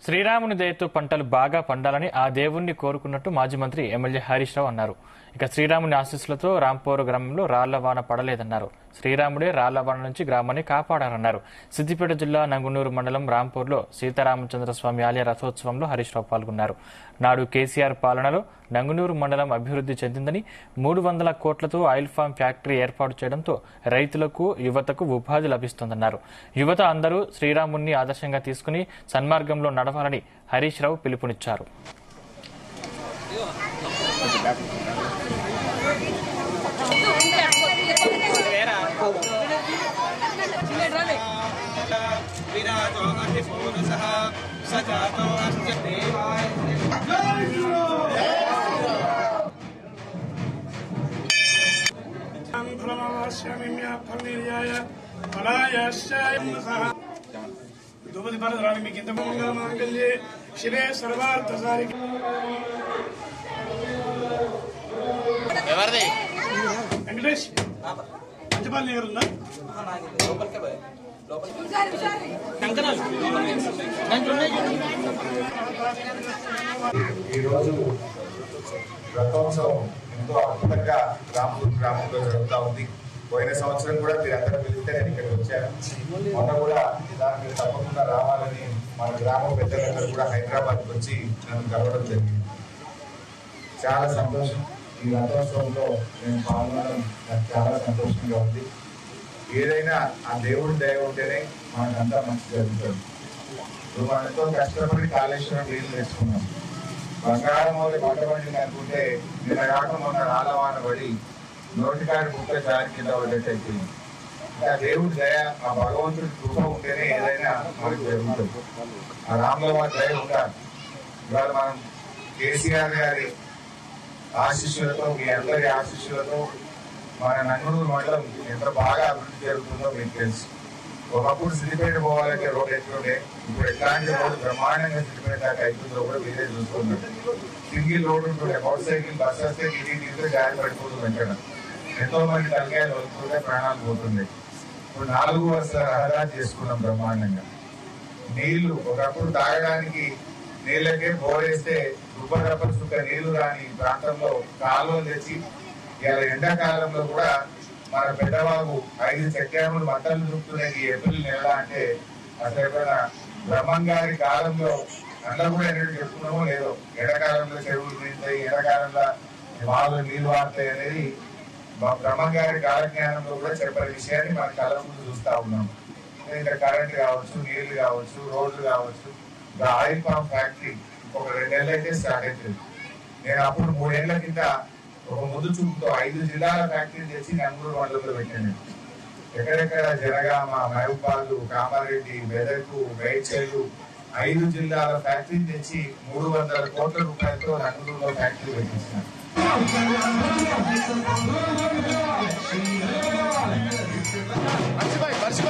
శ్రీరాముని దయతో పంటలు బాగా పండాలని ఆ దేవుణ్ణి కోరుకున్నట్టు మాజీ మంత్రి ఎమ్మెల్యే హరీష్ రావు అన్నారు. ఇక శ్రీరాముని ఆశీస్సులతో రాంపూర్ గ్రామంలో రాళ్లవాన పడలేదన్నారు. శ్రీరాముడే రాళ్లవాన నుంచి గ్రామాన్ని కాపాడారన్నారు. సిద్దిపేట జిల్లా నంగునూరు మండలం రాంపూర్లో సీతారామచంద్రస్వామి ఆలయ రథోత్సవంలో హరీష్ రావు పాల్గొన్నారు. నాడు కేసీఆర్ పాలనలో నంగునూరు మండలం అభివృద్ధి చెందిందని 300 కోట్లతో ఆయిల్ ఫామ్ ఫ్యాక్టరీ ఏర్పాటు చేయడంతో రైతులకు యువతకు ఉపాధి లభిస్తోందన్నారు. యువత అందరూ శ్రీరాముణ్ణి ఆదర్శంగా తీసుకుని సన్మార్గంలో నడవాలని హరీష్ రావు పిలుపునిచ్చారు. ద్రౌపది భారతరాణి మీకు ఇంత మంగళమాంగళ్యే శివే సర్వార్థ సాధికే. వెంకటేష్ పంచపాల నగర్ ఉందా? ఈరోజు రథోత్సవం ఎంతో అద్భుతంగా రాంపూర్ గ్రామంలో జరుగుతూ ఉంది. పోయిన సంవత్సరం కూడా మీరందరూ పిలిస్తే నేను ఇక్కడికి వచ్చాను. మొన్న కూడా దానికి తప్పకుండా రావాలని మన గ్రామ పెద్దలందరూ కూడా హైదరాబాద్కి వచ్చి నన్ను కలవడం జరిగింది. చాలా సంతోషం. ఈ రథోత్సవంలో నేను పాల్గొనడం నాకు చాలా సంతోషంగా ఉంది. ఏదైనా ఆ దేవుడి దయ ఉంటేనే మనకంతా మంచి జరుగుతుంది. ఇప్పుడు మనం ఎంతో కష్టపడి కాళేశ్వరం నీళ్లు తెచ్చుకున్నాం. బంగారం వల్ల మంటపండి అనుకుంటే నిన్న కాక మొన్న రాళ్ళవాన పడి నోటికాడి ముప్పై జారి కింద పడ్డట్టు అయిపోయింది. ఇంకా దేవుడి దయ, ఆ భగవంతుడి కృప ఉంటేనే ఏదైనా మనకు జరుగుతుంది. ఆ రాములవారి దయ ఉండాలి. ఇవాళ మనం కేసీఆర్ గారి ఆశీస్సులతో, మీ అందరి ఆశీస్సులతో మన నంగునూరు మండలం ఎంత బాగా అభివృద్ధి జరుగుతుందో మీకు తెలుసు. ఒకప్పుడు సిద్దిపేట పోవాలంటే రోడ్ ఎట్లుండే, ఇప్పుడు ఎట్లాంటి రోడ్డు బ్రహ్మాండంగా సిద్దిపేట దాకా అవుతుందో కూడా మీరే చూస్తున్నారు. సింగిల్ రోడ్ ఉంటుండే, మోటార్ సైకిల్ బస్ వస్తే నీళ్ళు జారి పడిపోతుంది. వెంకట ఎంతో మంది తలకాయలు వస్తుంటే ప్రాణాలు పోతుండే. ఇప్పుడు 4 వరుసల రహదారి చేసుకున్నాం బ్రహ్మాండంగా. నీళ్లు ఒకప్పుడు తాగడానికి నీళ్ళకే బోరేస్తే దుబ్బరప్ప చుక్క నీళ్లు రాని ప్రాంతంలో కాలువలు తెచ్చి ఇలా ఎండాకాలంలో కూడా మన పెద్దబాబు 5 చెక్కాములు మట్టలు చుట్టున్నాయి ఈ ఏప్రిల్ నెల అంటే అసలు ఎప్పుడైనా బ్రహ్మంగారి కాలంలో అందరూ కూడా ఎన్నడూ చెప్పుకున్నామో లేదో, ఎండాకాలంలో చెరువులు నిండుతాయి, ఎండాకాలంలో వాళ్ళు నీళ్లు వాడతాయి అనేది బ్రహ్మంగారి కాలజ్ఞానంలో కూడా చెప్పని విషయాన్ని మన కళ్ళ ముందు చూస్తా ఉన్నాం. ఇంకా కరెంట్ కావచ్చు, నీళ్లు కావచ్చు, రోడ్లు కావచ్చు. ఇంకా ఆయిల్ పామ్ ఫ్యాక్టరీ ఒక 2 నెలలు అయితే స్టార్ట్ అవుతుంది. నేను అప్పుడు 3 ఏళ్ల కింద ఒక ముందు చూపుతో 5 జిల్లాల ఫ్యాక్టరీ తెచ్చి నంగునూరు మండలంలో పెట్టాను. ఎక్కడెక్కడ జనగామ, మహబూబాబాద్, కామారెడ్డి, మెదక్, మేడ్చల్ 5 జిల్లాల ఫ్యాక్టరీ తెచ్చి 300 కోట్ల రూపాయలతో నంగునూరులో ఫ్యాక్టరీ పెట్టించినాను. మర్చిపోయి